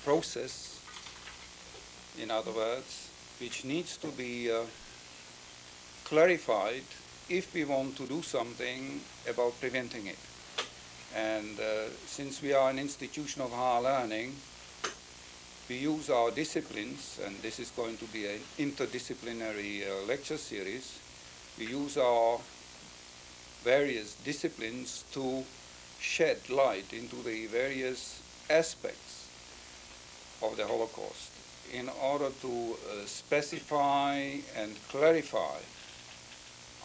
process, in other words, which needs to be clarified if we want to do something about preventing it. And since we are an institution of higher learning, we use our disciplines, and this is going to be an interdisciplinary lecture series. We use our various disciplines to shed light into the various aspects of the Holocaust in order to specify and clarify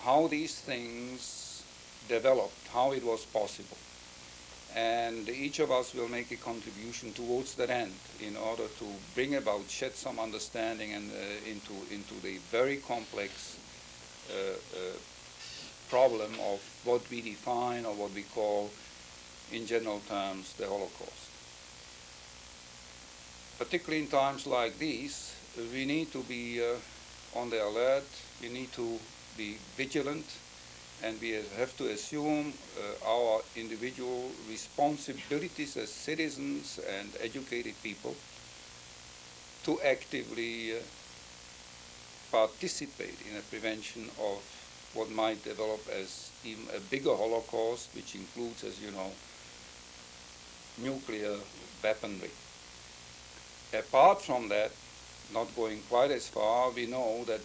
how these things developed, how it was possible. And each of us will make a contribution towards that end in order to bring about, shed some understanding and into the very complex problem of what we define or what we call, in general terms, the Holocaust. Particularly in times like these, we need to be on the alert, we need to be vigilant, and we have to assume our individual responsibilities as citizens and educated people to actively participate in the prevention of what might develop as even a bigger Holocaust, which includes, as you know, nuclear weaponry. Apart from that, not going quite as far, we know that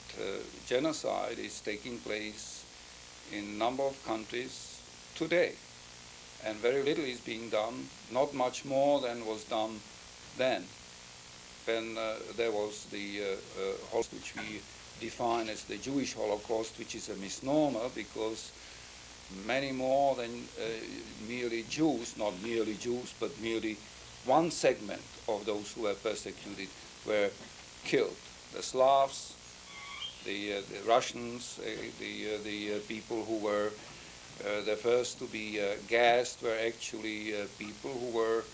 genocide is taking place in a number of countries today, and very little is being done, not much more than was done then, when there was the Holocaust, which we define as the Jewish Holocaust, which is a misnomer because many more than merely Jews, not merely Jews, but merely one segment of those who were persecuted were killed. The Slavs, the Russians, the people who were the first to be gassed were actually people who were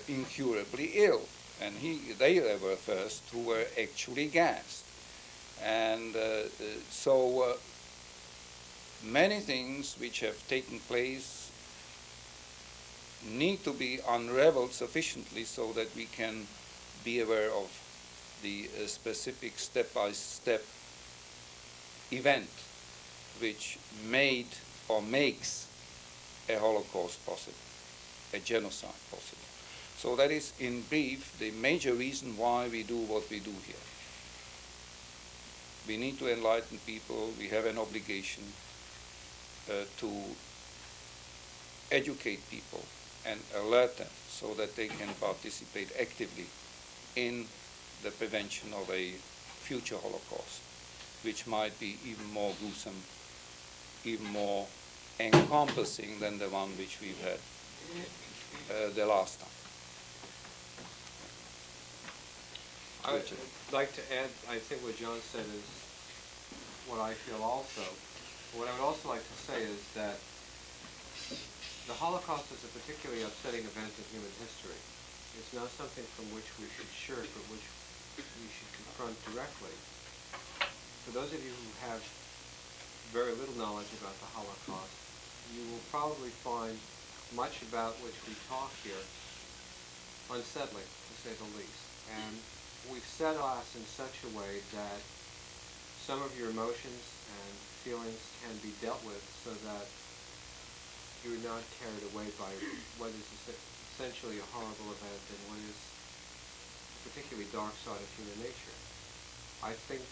incurably ill. And they were first who were actually gassed. And so many things which have taken place need to be unraveled sufficiently so that we can be aware of the specific step-by-step event which made or makes a Holocaust possible, a genocide possible. So that is, in brief, the major reason why we do what we do here. We need to enlighten people. We have an obligation to educate people and alert them so that they can participate actively in the prevention of a future Holocaust, which might be even more gruesome, even more encompassing than the one which we've had the last time. I'd like to add, I think what John said is what I feel also. What I would also like to say is that the Holocaust is a particularly upsetting event in human history. It's not something from which we should shirk or which we should confront directly. For those of you who have very little knowledge about the Holocaust, you will probably find much about which we talk here unsettling, to say the least. And we've set us in such a way that some of your emotions and feelings can be dealt with so that you're not carried away by what is essentially a horrible event and what is a particularly dark side of human nature. I think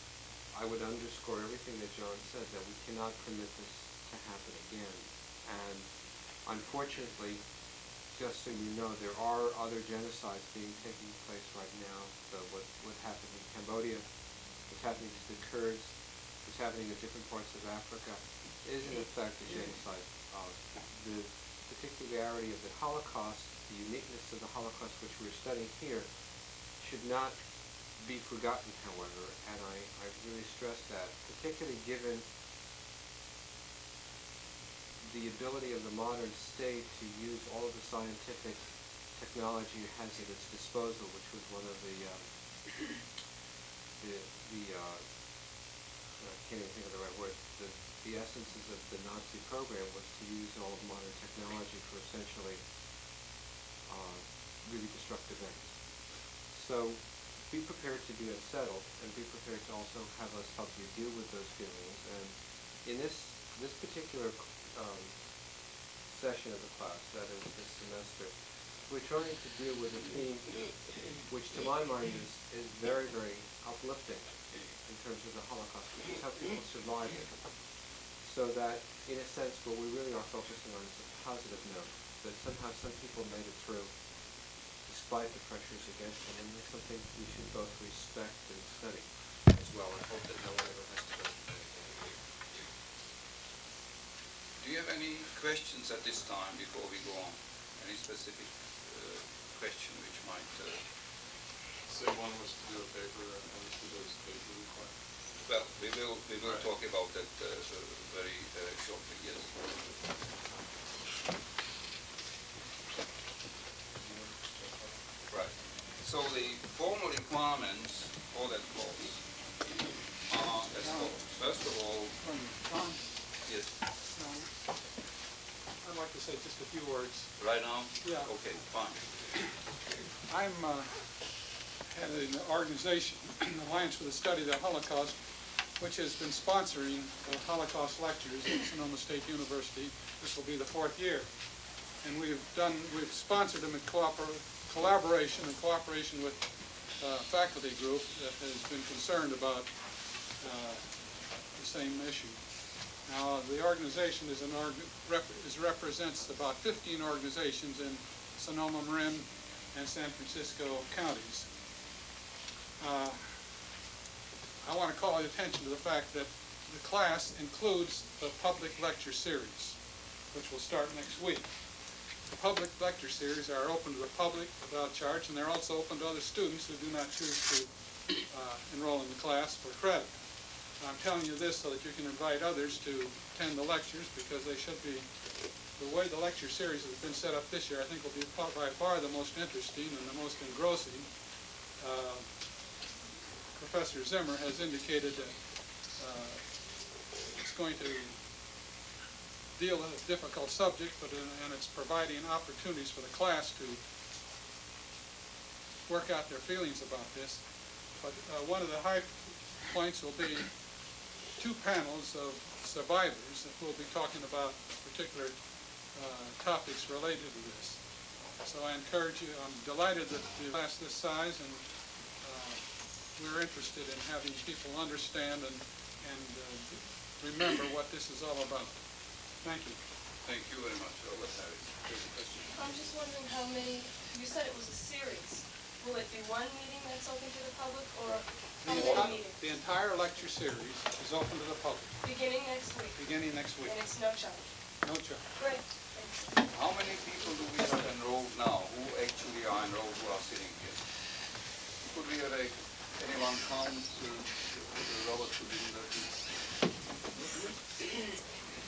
I would underscore everything that John said, that we cannot permit this to happen again. And unfortunately, just so you know, there are other genocides taking place right now. So what happened in Cambodia, what's happening to the Kurds, what's happening in different parts of Africa is in effect a genocide. The particularity of the Holocaust, the uniqueness of the Holocaust which we're studying here, should not be forgotten, however, and I really stress that, particularly given the ability of the modern state to use all of the scientific technology it has at its disposal, which was one of the I can't even think of the right word, the essences of the Nazi program was to use all of modern technology for essentially really destructive ends. So be prepared to be unsettled, and be prepared to also have us help you deal with those feelings. And in this particular session of the class, that is this semester, we're trying to deal with a theme which to my mind is very, very uplifting in terms of the Holocaust, which is how people survived it. So that, in a sense, what we really are focusing on is a positive note, that somehow some people made it through despite the pressures against them, and that's something we should both respect and study as well, and hope that no one ever has to go through that again. Do you have any questions at this time before we go on? Any specific question which might... Say one was to do a paper and two was paper required. Well, we will right. Talk about that very shortly, yes. Right. So the formal requirements for that course are as follows. First of all, yes. I'd like to say just a few words. Right now? Yeah. Okay, fine. I'm head of an organization, Alliance for the Study of the Holocaust, which has been sponsoring Holocaust lectures at Sonoma State University. This will be the 4th year. And we've sponsored them in collaboration with a faculty group that has been concerned about the same issue. Now, the organization represents about 15 organizations in Sonoma, Marin, and San Francisco counties. I want to call your attention to the fact that the class includes the public lecture series, which will start next week. The public lecture series are open to the public without charge, and they're also open to other students who do not choose to enroll in the class for credit. I'm telling you this so that you can invite others to attend the lectures, because they should be, the way the lecture series has been set up this year, I think will be by far the most interesting and the most engrossing. Professor Zimmer has indicated that it's going to deal with a difficult subject, and it's providing opportunities for the class to work out their feelings about this. But one of the high points will be 2 panels of survivors that will be talking about particular topics related to this. So I encourage you, I'm delighted that the class this size, and we're interested in having people understand and remember what this is all about. Thank you. Thank you very much. Robert Harris. I'm just wondering how many, you said it was a series. Will it be one meeting that's open to the public, or how many meetings? The entire lecture series is open to the public. Beginning next week? Beginning next week. And it's no charge? No charge. Great. Thanks. How many people do we have enrolled now who actually are enrolled, who are sitting here? Could we have anyone count Robert to do that?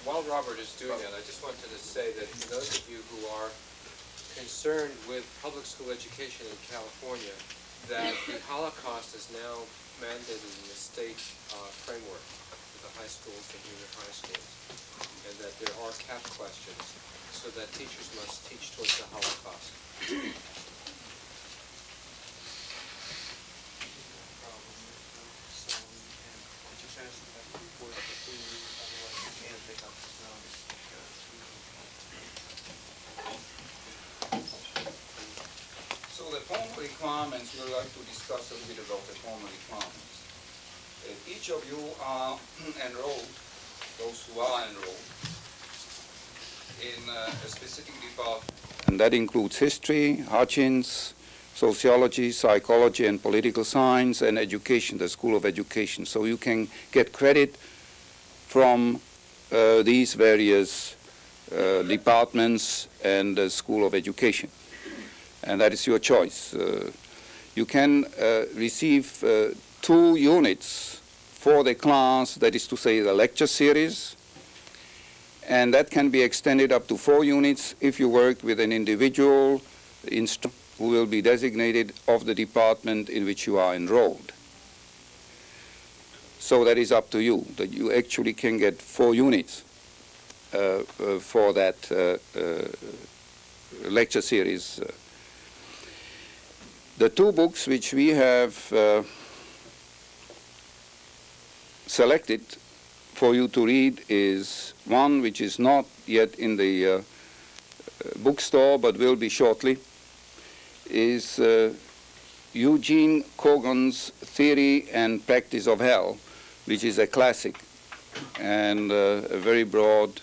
While Robert is doing that, I just wanted to say that for those of you who are concerned with public school education in California, that the Holocaust is now mandated in the state framework for the high schools and junior high schools, and that there are CAP questions, so that teachers must teach towards the Holocaust. So the formal requirements, we would like to discuss a little bit about the formal requirements. Each of you are enrolled, those who are enrolled, in a specific department. And that includes history, Hutchins, sociology, psychology, and political science, and education, the School of Education. So you can get credit from these various departments and the School of Education. And that is your choice. You can receive 2 units for the class, that is to say the lecture series, and that can be extended up to 4 units if you work with an individual instructor who will be designated of the department in which you are enrolled. So that is up to you, that you actually can get 4 units for that lecture series. The two books which we have selected for you to read is one which is not yet in the bookstore but will be shortly, is Eugene Kogan's Theory and Practice of Hell, which is a classic and a very broad,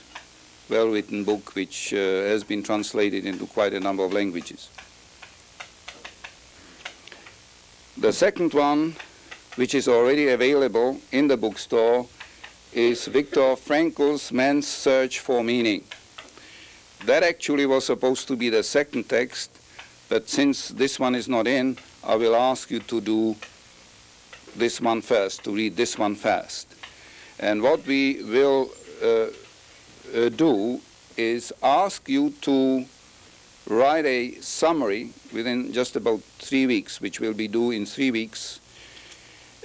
well-written book which has been translated into quite a number of languages. The second one, which is already available in the bookstore, is Viktor Frankl's Man's Search for Meaning. That actually was supposed to be the second text, but since this one is not in, I will ask you to do this one first, to read this one first. And what we will do is ask you to write a summary within just about 3 weeks, which will be due in 3 weeks.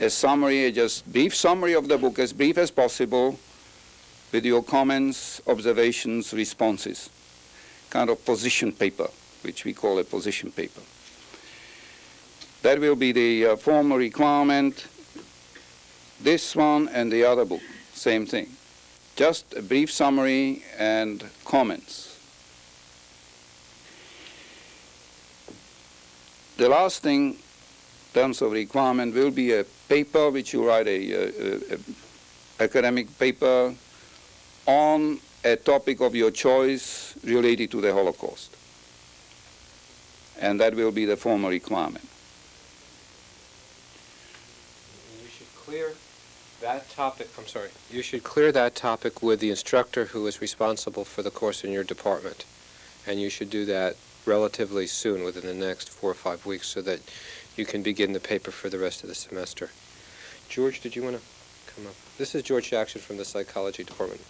A summary, a just brief summary of the book, as brief as possible, with your comments, observations, responses. Kind of position paper, which we call a position paper. That will be the formal requirement. This one and the other book, same thing. Just a brief summary and comments. The last thing, in terms of requirement, will be a paper which you write, a academic paper on a topic of your choice related to the Holocaust. And that will be the formal requirement. You should clear that topic, you should clear that topic with the instructor who is responsible for the course in your department. And you should do that relatively soon, within the next 4 or 5 weeks, so that you can begin the paper for the rest of the semester. George, did you want to come up? This is George Jackson from the psychology department.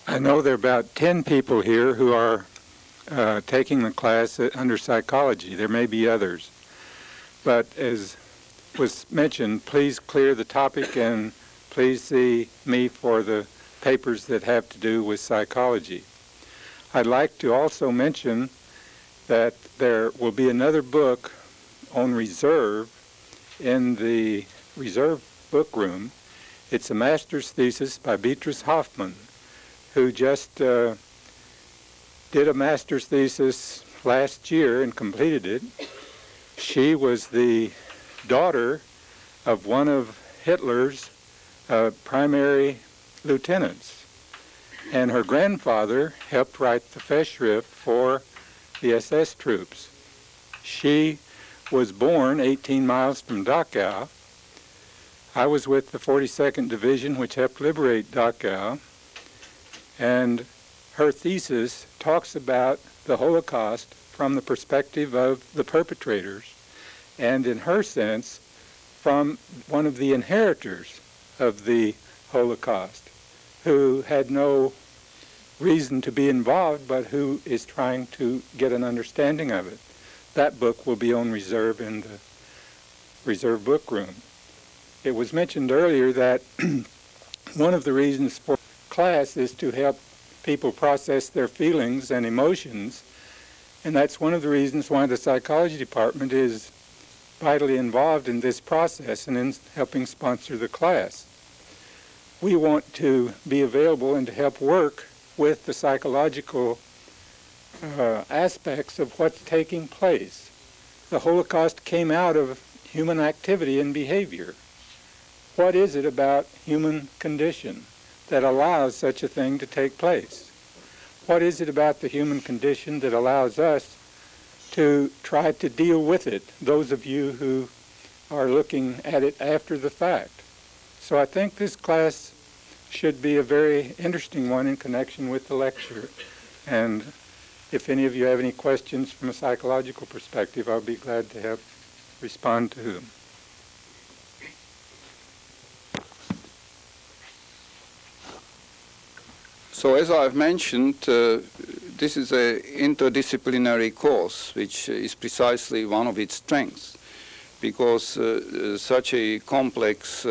I know there are about 10 people here who are taking the class under psychology. There may be others. But as was mentioned, please clear the topic and please see me for the papers that have to do with psychology. I'd like to also mention that there will be another book on reserve in the reserve book room. It's a master's thesis by Beatrice Hoffman, who just did a master's thesis last year and completed it. She was the daughter of one of Hitler's primary lieutenants, and her grandfather helped write the Festschrift for the SS troops. She was born 18 miles from Dachau. I was with the 42nd Division, which helped liberate Dachau, and her thesis talks about the Holocaust from the perspective of the perpetrators, and in her sense, from one of the inheritors of the Holocaust, who had no reason to be involved, but who is trying to get an understanding of it. That book will be on reserve in the reserve book room. It was mentioned earlier that one of the reasons for class is to help people process their feelings and emotions, and that's one of the reasons why the psychology department is vitally involved in this process and in helping sponsor the class. We want to be available and to help work with the psychological aspects of what's taking place. The Holocaust came out of human activity and behavior. What is it about human condition that allows such a thing to take place? What is it about the human condition that allows us to try to deal with it, those of you who are looking at it after the fact? So I think this class should be a very interesting one in connection with the lecture. And if any of you have any questions from a psychological perspective, I'll be glad to help respond to them. So as I've mentioned, this is an interdisciplinary course, which is precisely one of its strengths, because such a complex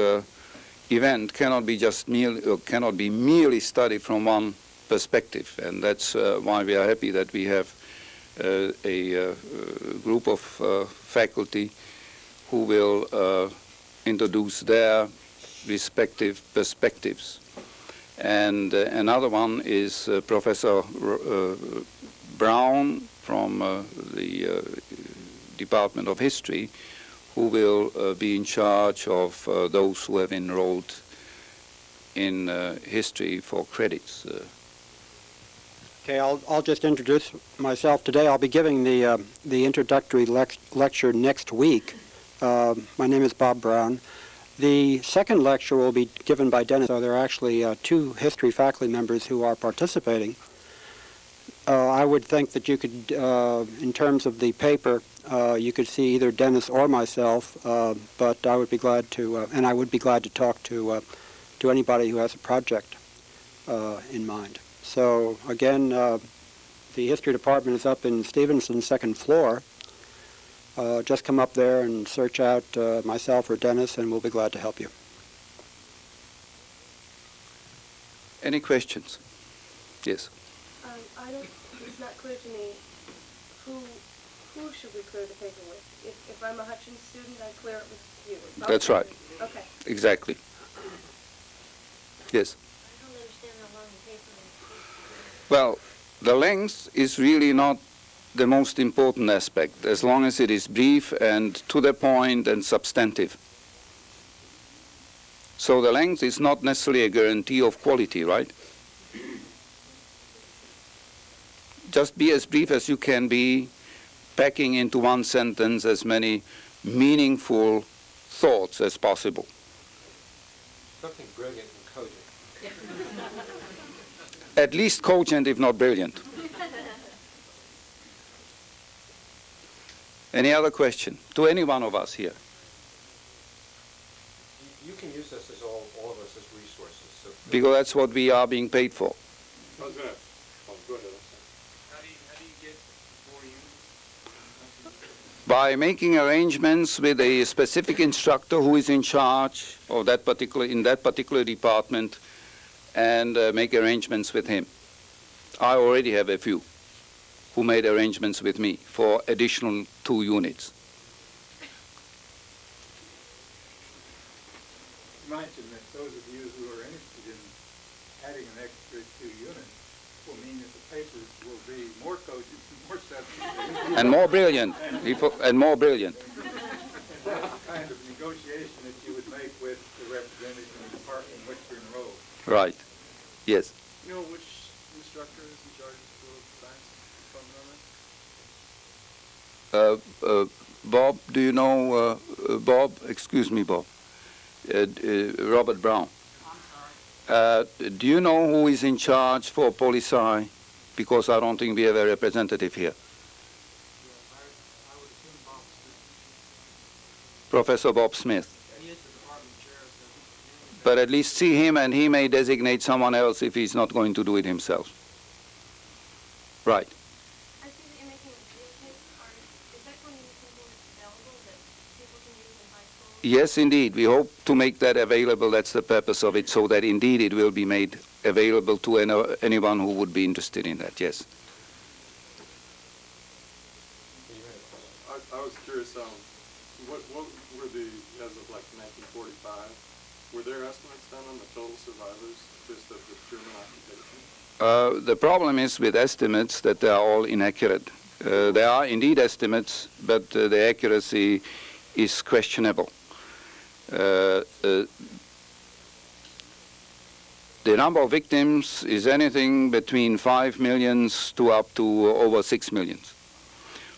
event cannot be merely studied from one perspective. And that's why we are happy that we have a group of faculty who will introduce their respective perspectives. And another one is Professor Brown from the Department of History, who will be in charge of those who have enrolled in history for credits. Okay, I'll just introduce myself today. I'll be giving the introductory lecture next week. My name is Bob Brown. The second lecture will be given by Dennis. So there are actually two history faculty members who are participating. I would think that you could, in terms of the paper, you could see either Dennis or myself, but I would be glad to, and I would be glad to talk to anybody who has a project in mind. So again, the history department is up in Stevenson's second floor. Just come up there and search out myself or Dennis, and we'll be glad to help you. Any questions? Yes. It's not clear to me who should we clear the paper with. If I'm a Hutchins student, I clear it with you. That's right. Okay. Exactly. Yes. I don't understand how long the paper is. Well, the length is really not the most important aspect, as long as it is brief and to the point and substantive. So the length is not necessarily a guarantee of quality, right? Just be as brief as you can be, packing into one sentence as many meaningful thoughts as possible. Something brilliant and cogent. At least cogent, if not brilliant. Any other question to any one of us here? You can use us as all of us as resources. So Because that's what we are being paid for. I was gonna, go ahead. How do you get before you? By making arrangements with a specific instructor who is in charge of that in that particular department, and make arrangements with him. I already have a few who made arrangements with me for additional 2 units. Imagine that those of you who are interested in adding an extra 2 units will mean that the papers will be more cogent and more substantive. And more brilliant, and more brilliant. That's the kind of negotiation that you would make with the representative in the department in which you're enrolled. Right. Yes. You know which instructor is in charge of School of Science, if I'm remembering? Bob, do you know Bob? Excuse me, Bob. Robert Brown. I'm sorry. Do you know who is in charge for poli-sci? Because I don't think we have a representative here. Yes, I would assume Bob Smith. Professor Bob Smith. He is the department chair, so But at least see him, and he may designate someone else if he's not going to do it himself. Right. I see that you're making a videotape. Is that going to be something that's available that people can use in high school? Yes, indeed. We hope to make that available. That's the purpose of it, so that indeed it will be made available to anyone who would be interested in that. Yes. I was curious, what were the, as of like 1945, were there estimates done on the total survivors just of the German occupation? The problem is with estimates that they are all inaccurate. There are indeed estimates, but the accuracy is questionable. The number of victims is anything between 5 million to up to over 6 million.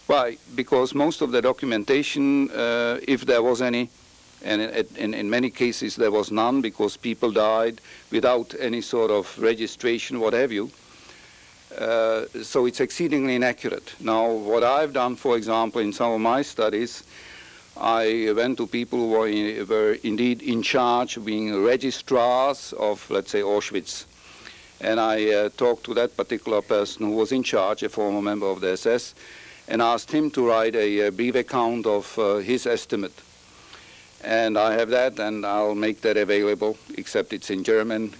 Why? Because most of the documentation, if there was any, and in many cases there was none because people died without any sort of registration, what have you. So it's exceedingly inaccurate. Now, what I've done, for example, in some of my studies, I went to people who were indeed in charge of being registrars of, let's say, Auschwitz. And I talked to that particular person who was in charge, a former member of the SS, and asked him to write a brief account of his estimate. And I have that, and I'll make that available, except it's in German,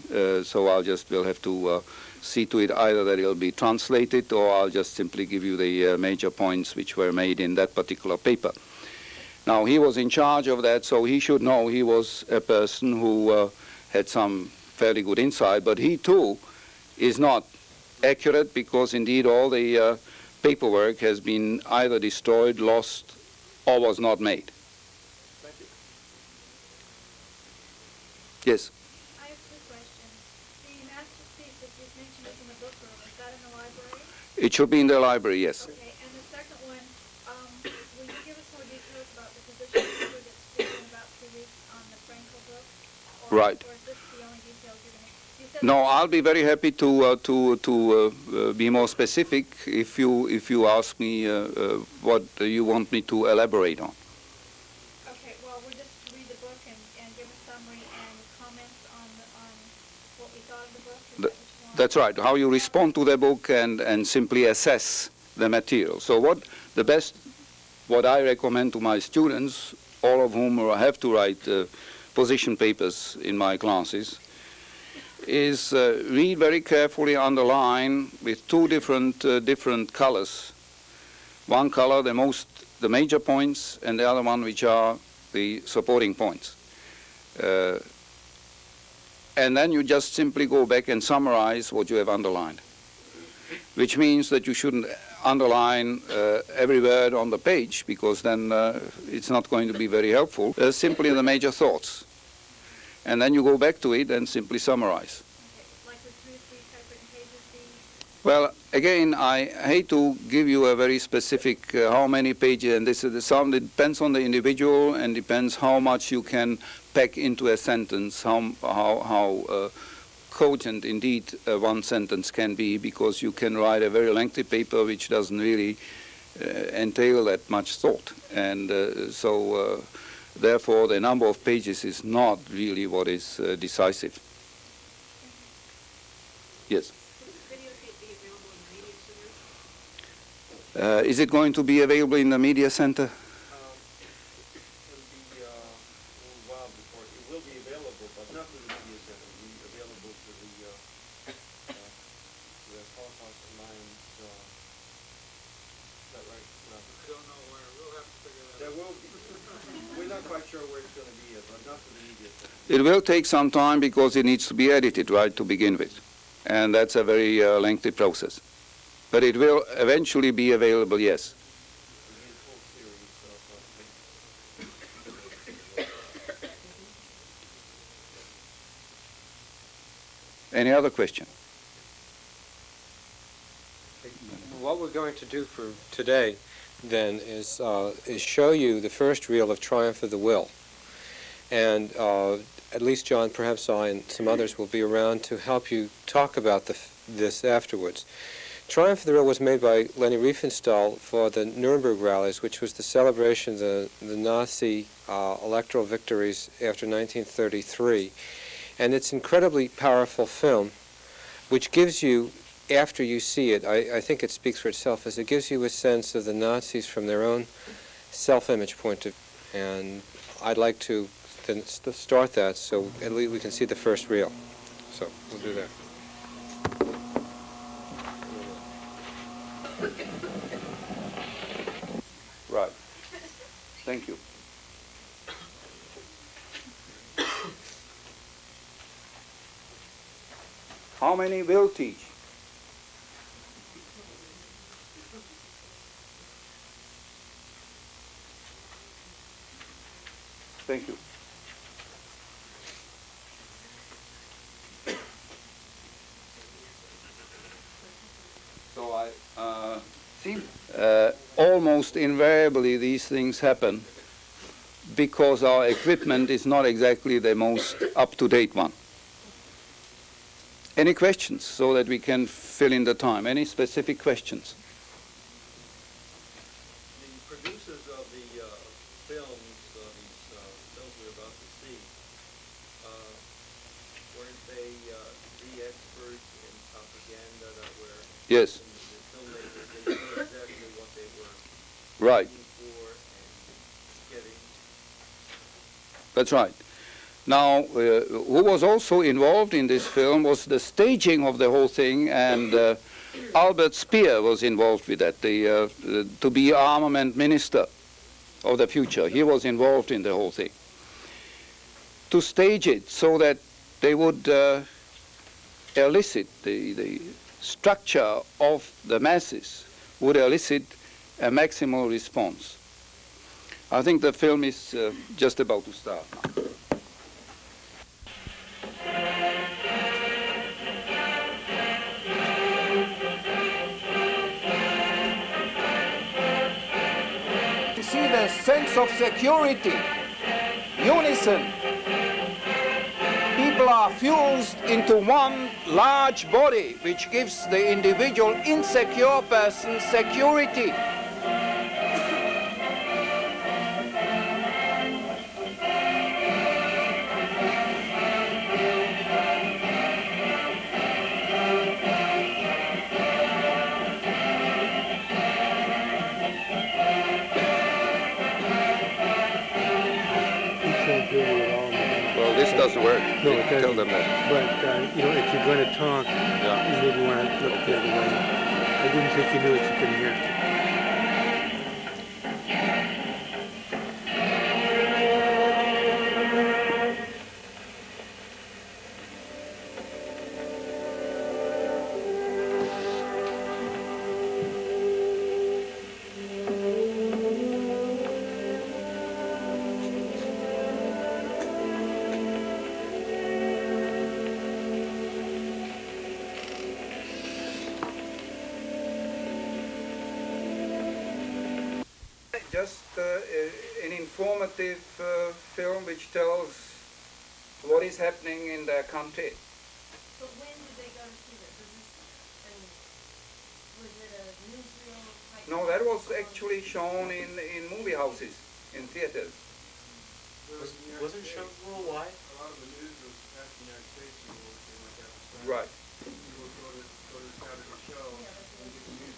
so will have to see to it either that it'll be translated, or I'll just simply give you the major points which were made in that particular paper. Now, he was in charge of that, so he should know. He was a person who had some fairly good insight, but he too is not accurate, because indeed all the paperwork has been either destroyed, lost, or was not made. Thank you. Yes? I have two questions. The masterpiece that you've mentioned is in the book room. Is that in the library? It should be in the library, yes. Okay, and the second one, will you give us more details about the position paper that's due in about 2 weeks on the Frankel book? Right. Or is this the only details you're going to... You said No, I'll be very happy to be more specific if you ask me what you want me to elaborate on. Okay, well, we'll just read the book and give a summary and comments on what we thought of the book. Is that what you want? That's right, how you respond to the book and simply assess the material. So what I recommend to my students, all of whom have to write position papers in my classes, is read very carefully, underline with two different colors. One color, the major points, and the other one which are the supporting points. And then you just simply go back and summarize what you have underlined, which means that you shouldn't underline every word on the page, because then it's not going to be very helpful. Simply the major thoughts. And then you go back to it and simply summarize. Okay, like with 2 or 3 typewritten pages be... Well, again, I hate to give you a very specific how many pages, and this is the sound. It depends on the individual, and depends how much you can pack into a sentence, how cogent indeed one sentence can be, because you can write a very lengthy paper which doesn't really entail that much thought. And therefore, the number of pages is not really what is decisive. Yes? Is it going to be available in the media center? It'll be a little while before it will be available, but not to the media center. It will be available to the Holocaust Alliance. Is that right, Robert? I don't know where. We'll have to figure that There out. will be. We're not quite sure where it's going to be yet, but not to the media center. It will take some time, because it needs to be edited, right, to begin with. And that's a very lengthy process. But it will eventually be available, yes. Any other question? What we're going to do for today, then, is show you the first reel of Triumph of the Will. And at least John, perhaps I, and some others will be around to help you talk about this afterwards. Triumph of the Will was made by Leni Riefenstahl for the Nuremberg rallies, which was the celebration of the Nazi electoral victories after 1933. And it's an incredibly powerful film, which gives you, after you see it, I think it speaks for itself, as it gives you a sense of the Nazis from their own self-image point of view. And I'd like to then start that so at least we can see the first reel. So we'll do that. Right. Thank you. How many will teach? Thank you. So I see almost invariably these things happen because our equipment is not exactly the most up-to-date one. Any questions so that we can fill in the time? Any specific questions? The producers of the films, these films we're about to see, weren't they the experts in propaganda that were Yes. the filmmakers? They knew exactly what they were Right. looking for and getting. That's right. Now, who was also involved in this film was the staging of the whole thing, and Albert Speer was involved with that, to be armament minister of the future. He was involved in the whole thing. To stage it so that they would elicit, the structure of the masses would elicit a maximal response. I think the film is just about to start now. To see the sense of security, unison. People are fused into one large body, which gives the individual insecure person security. This doesn't work. No, it doesn't. Tell them that. But, you know, if you're going to talk, you maybe want to look the other way. I didn't think you knew what you couldn't hear. Just an informative film which tells what is happening in their country. But when did they go to see this? Was it a newsreel type? No, that was actually shown in movie houses, in theaters. Was it shown worldwide? A lot of the news was past the United States and they went down to Spain. Right. People would go to the Saturday show and get the news.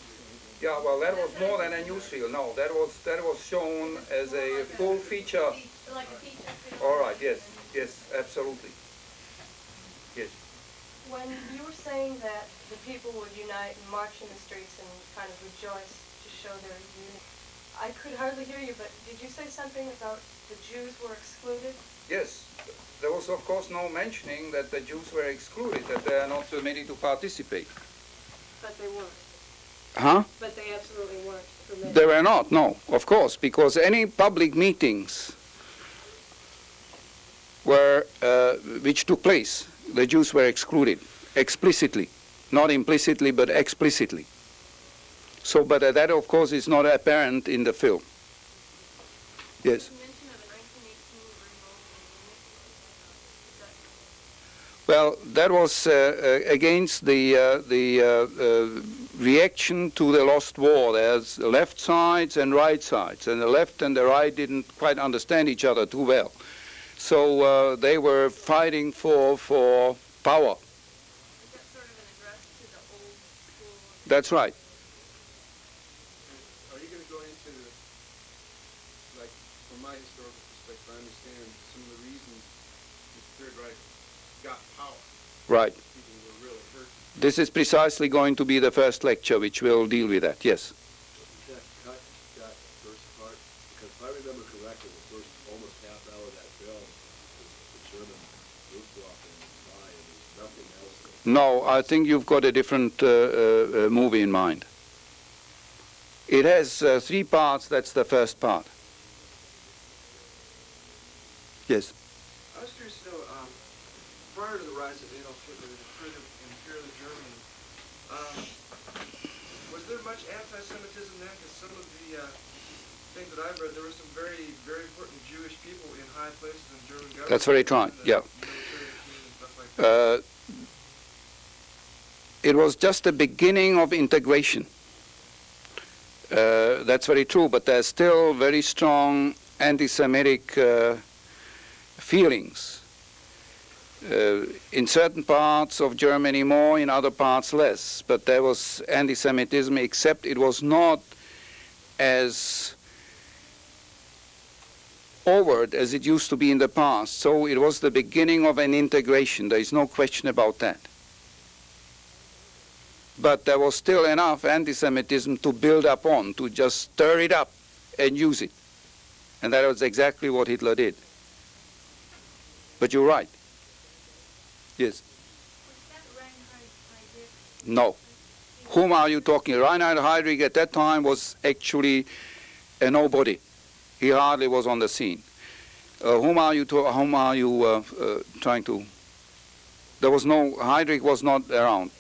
Yeah, well, that was more than a newsreel. No, that was shown as a full feature. Like a feature film? All right. Yes. Yes. Absolutely. Yes. When you were saying that the people would unite and march in the streets and kind of rejoice to show their unity, I could hardly hear you, but did you say something about the Jews were excluded? Yes. There was, of course, no mentioning that the Jews were excluded, that they are not permitted to participate. But they weren't. Huh? But they absolutely weren't permitted. They were not, no, of course, because any public meetings were, which took place, the Jews were excluded, explicitly, not implicitly, but explicitly. So, but that, of course, is not apparent in the film. Yes. Well, that was against the reaction to the lost war. There's left sides and right sides, and the left and the right didn't quite understand each other too well. So they were fighting for power. Is that sort of an address to the old school? That's right. Are you going to go into, like, from my historical perspective, I understand some of the reasons the Third Reich got power. Right. People were really hurt. This is precisely going to be the first lecture, which will deal with that. Yes. Cut that first part, because if I remember correctly, the first almost half hour of that film was the German Luftwaffe and fly, and there's nothing else. No, I think you've got a different movie in mind. It has 3 parts. That's the first part. Yes. I was curious to know, prior to the rise of Adolf Hitler and Imperial Germany, was there much anti-Semitism then? Because some of the things that I've read, there were some very, very important Jewish people in high places in German government. That's very true, yeah. It was just the beginning of integration. That's very true, but there's still very strong anti-Semitic feelings. In certain parts of Germany more, in other parts less. But there was anti-Semitism, except it was not as overt as it used to be in the past. So it was the beginning of an integration. There is no question about that. But there was still enough anti-Semitism to build upon, to just stir it up and use it. And that was exactly what Hitler did. But you're right. Yes. No. Whom are you talking? Reinhard Heydrich at that time was actually a nobody. He hardly was on the scene. Whom are you trying to? There was no, Heydrich was not around.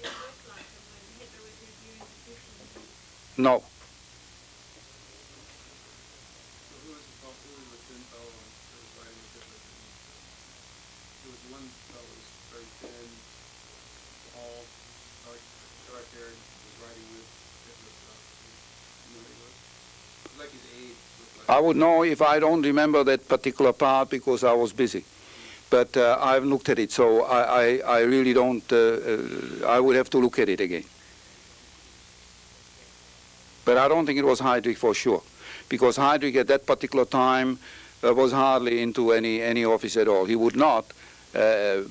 No. I would know if I don't remember that particular part because I was busy. But I've looked at it, so I really don't, I would have to look at it again. But I don't think it was Heydrich for sure, because Heydrich at that particular time was hardly into any office at all. He would not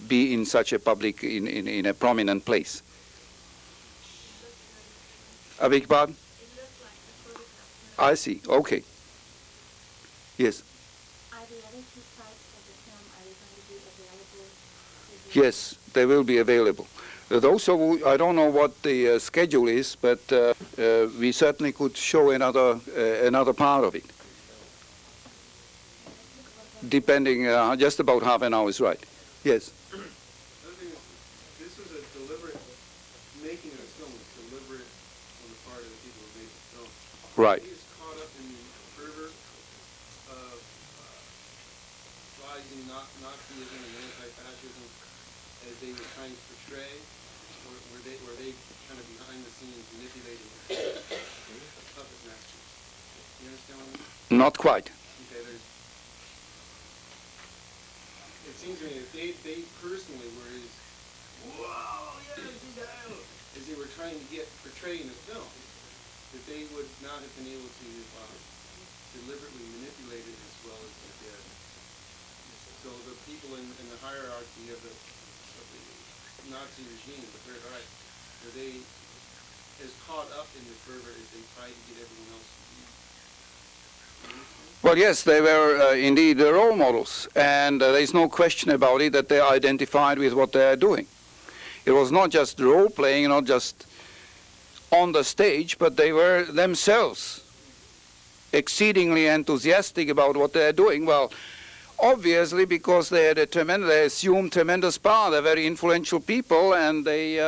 be in such a public, in a prominent place. I beg your pardon? I see, okay. Yes. Are the other two parts of the film, are they going to be available? Yes, they will be available. Those of, I don't know what the schedule is, but we certainly could show another part of it. Depending, just about half an hour is right. Yes. The other thing is, this was a deliberate, making of the film was deliberate on the part of the people who made the film. Right. He is caught up in the fervor of rising Nazism and anti-fascism as they were trying to portray, were they kind of behind the scenes manipulating puppet masters. You understand what I mean? Not quite. Okay, it seems to me that they personally were as, whoa, yes, as they were trying to portray in the film, that they would not have been able to deliberately manipulate it as well as they did. So the people in the hierarchy of the Nazi regime, the Third Reich, were they as caught up in the fervor as they tried to get everyone else to be? Well, yes, they were indeed role models, and there's no question about it that they identified with what they are doing. It was not just role-playing, not just on the stage, but they were themselves exceedingly enthusiastic about what they are doing. Well, obviously, because they had they assumed tremendous power. They're very influential people, and they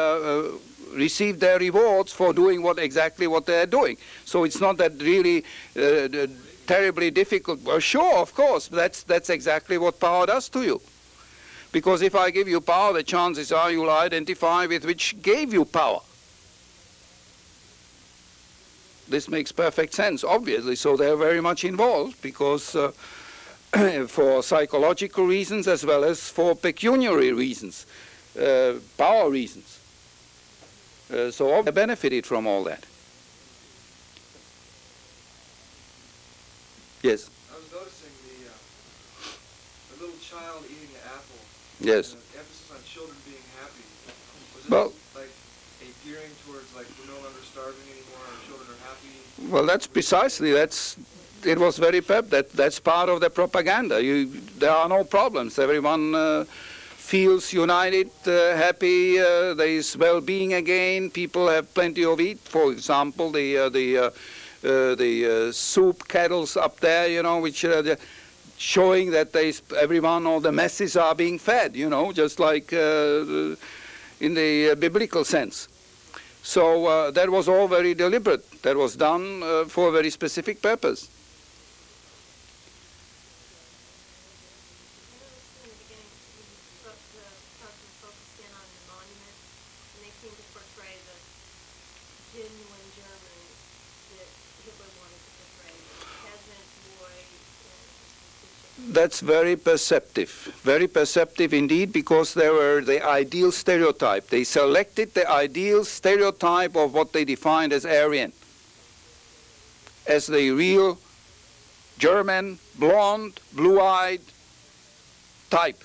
received their rewards for doing exactly what they are doing. So it's not that really terribly difficult. Well, sure, of course, that's exactly what power does to you. Because if I give you power, the chances are you'll identify with which gave you power. This makes perfect sense, obviously. So they're very much involved because for psychological reasons as well as for pecuniary reasons, power reasons. So they benefited from all that. Yes? I was noticing the little child eating an apple. Yes. And the emphasis on children being happy. Was Well, like a gearing towards like we're no longer starving anymore, our children are happy? well, that's precisely, it was very that's part of the propaganda. There are no problems. Everyone feels united, happy, there is well-being again, people have plenty of eat. For example, the soup kettles up there, you know, which showing that everyone, all the masses are being fed, you know, just like in the biblical sense. So that was all very deliberate. That was done for a very specific purpose. That's very perceptive indeed, because they were the ideal stereotype. They selected the ideal stereotype of what they defined as Aryan, as the real German, blonde, blue-eyed type.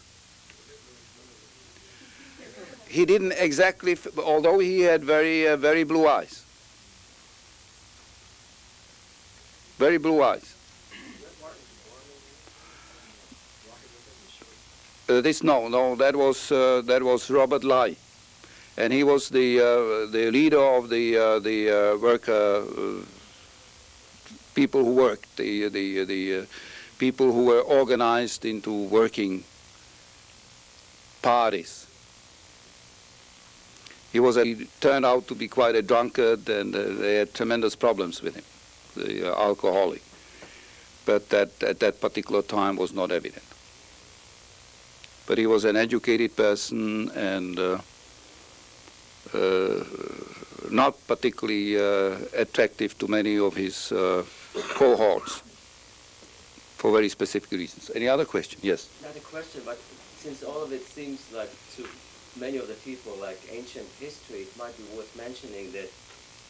He didn't exactly, although he had very blue eyes. Very blue eyes. No, that was Robert Lai, and he was the leader of the worker people who worked, the people who were organized into working parties. He turned out to be quite a drunkard, and they had tremendous problems with him, the alcoholic. But that at that particular time was not evident. But he was an educated person and not particularly attractive to many of his cohorts for very specific reasons. Any other question? Yes? Not a question, but since all of it seems like to many of the people like ancient history, it might be worth mentioning that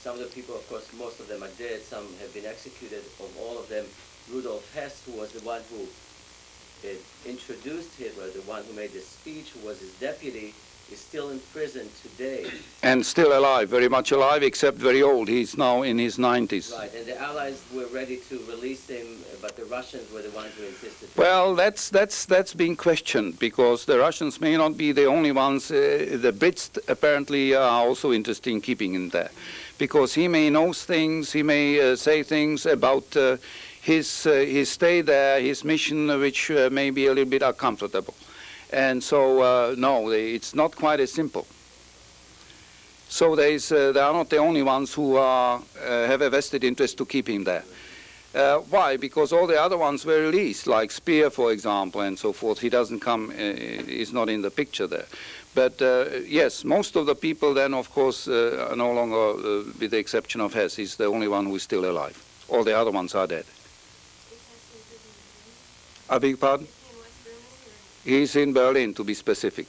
some of the people, of course, most of them are dead, some have been executed. Of all of them, Rudolf Hess, who was the one who introduced Hitler, the one who made the speech, who was his deputy, is still in prison today. And still alive, very much alive, except very old. He's now in his 90s. Right, and the Allies were ready to release him, but the Russians were the ones who insisted. Well, that's being questioned, because the Russians may not be the only ones. The Brits apparently are also interested in keeping him there, because he may know things, he may say things about his stay there, his mission, which may be a little bit uncomfortable. And so, no, it's not quite as simple. So they are not the only ones who have a vested interest to keep him there. Why? Because all the other ones were released, like Speer, for example, and so forth. He doesn't come, he's not in the picture there. But yes, most of the people then, of course, are no longer, with the exception of Hess, he's the only one who is still alive. All the other ones are dead. I beg your pardon? He's in Berlin, to be specific.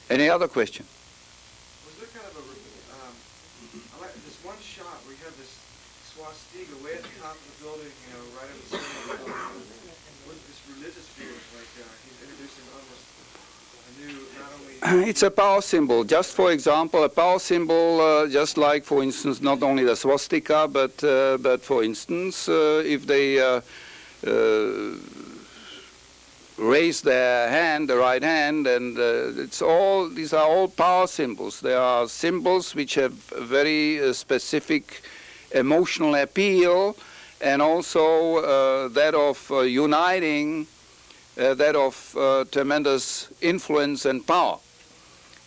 Any other question? Was there kind of a, this one shot where you have this swastika way at the top of the building, you know, right at the center of the building, with this religious feeling, like he's introducing almost a new, not only... It's a power symbol. Just for example, a power symbol, just like, for instance, not only the swastika, but for instance, if they raise their hand, the right hand, and these are all power symbols. They are symbols which have very specific emotional appeal, and also that of uniting, that of tremendous influence and power.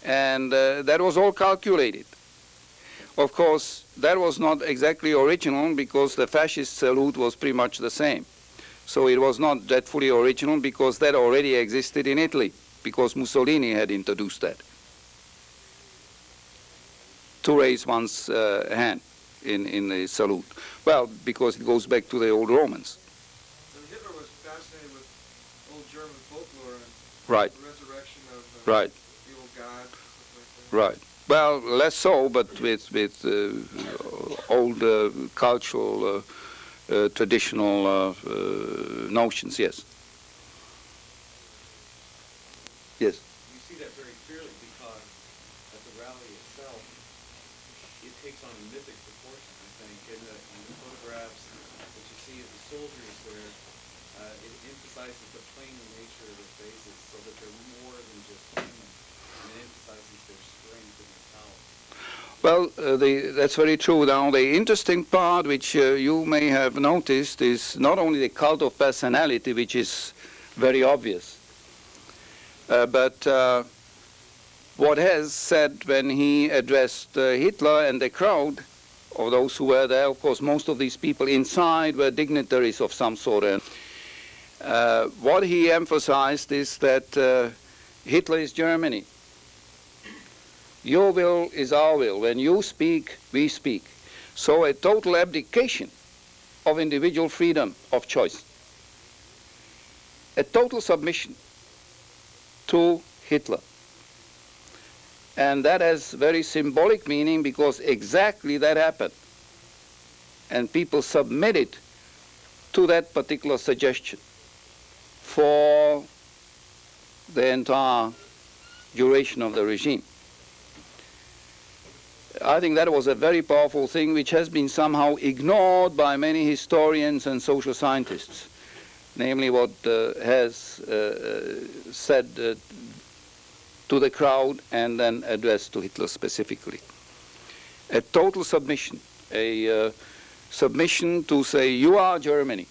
And that was all calculated. Of course, that was not exactly original, because the fascist salute was pretty much the same. So it was not that fully original, because that already existed in Italy, because Mussolini had introduced that, to raise one's hand in the salute. Well, because it goes back to the old Romans. So Hitler was fascinated with old German folklore and right. The resurrection of right. the old god, stuff like that. Right. Well, less so, but with old cultural, traditional notions, yes. Yes. You see that very clearly because at the rally itself, it takes on a mythic proportion, I think, in the photographs that you see of the soldiers there. It emphasizes the plain nature of their faces, so that they're more than just human, and it emphasizes their strength and their power. Well, that's very true. Now, the interesting part, which you may have noticed, is not only the cult of personality, which is very obvious, but what Hess said when he addressed Hitler and the crowd of those who were there. Of course, most of these people inside were dignitaries of some sort. And what he emphasized is that Hitler is Germany. Your will is our will. When you speak, we speak. So a total abdication of individual freedom of choice. A total submission to Hitler. And that has very symbolic meaning because exactly that happened. And people submitted to that particular suggestion for the entire duration of the regime. I think that was a very powerful thing which has been somehow ignored by many historians and social scientists, namely what has said to the crowd and then addressed to Hitler specifically. A total submission, a submission to say, you are Germany.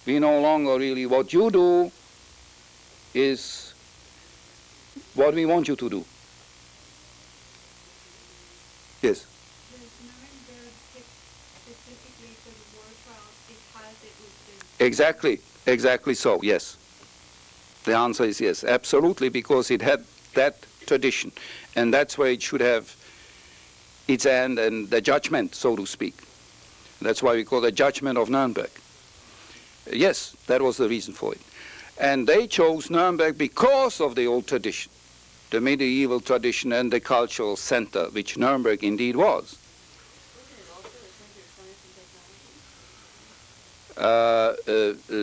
We no longer really, what you do is what we want you to do. Yes? Exactly, exactly so, yes. The answer is yes, absolutely, because it had that tradition. And that's where it should have its end and the judgment, so to speak. That's why we call the judgment of Nuremberg. Yes, that was the reason for it. And they chose Nuremberg because of the old tradition, the medieval tradition and the cultural center, which Nuremberg indeed was.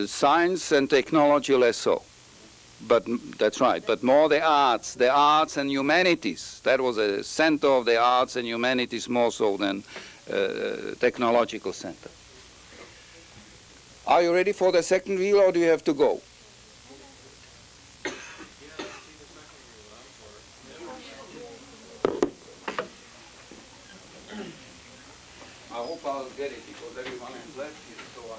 Science and technology less so. But that's right, but more the arts and humanities. That was a center of the arts and humanities more so than technological center. Are you ready for the second wheel or do you have to go? I hope I'll get it because everyone has left here, so I...